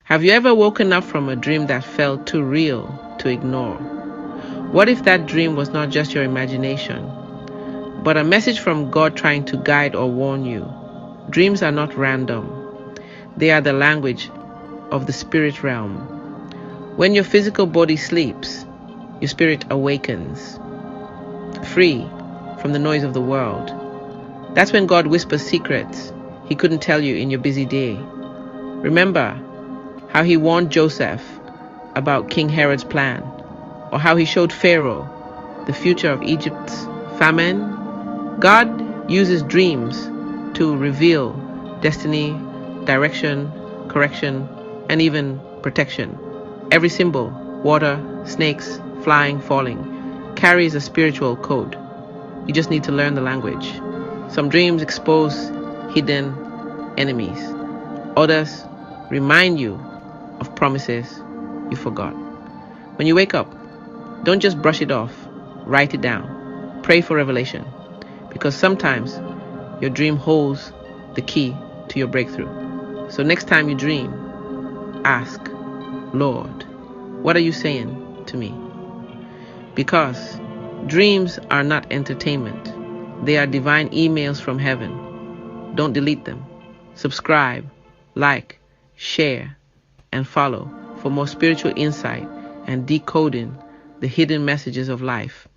Have you ever woken up from a dream that felt too real to ignore? What if that dream was not just your imagination, but a message from God trying to guide or warn you? Dreams are not random. They are the language of the spirit realm. When your physical body sleeps, your spirit awakens, free from the noise of the world. That's when God whispers secrets He couldn't tell you in your busy day. Remember how He warned Joseph about King Herod's plan, or how He showed Pharaoh the future of Egypt's famine? God uses dreams to reveal destiny, direction, correction, and even protection. Every symbol, water, snakes, flying, falling, carries a spiritual code. You just need to learn the language. Some dreams expose hidden enemies. Others remind you of promises you forgot. When you wake up, don't just brush it off. Write it down. Pray for revelation. Because sometimes your dream holds the key to your breakthrough. So next time you dream, ask, Lord, what are you saying to me? Because dreams are not entertainment. They are divine emails from heaven. Don't delete them. Subscribe, like, share, and follow for more spiritual insight and decoding the hidden messages of life.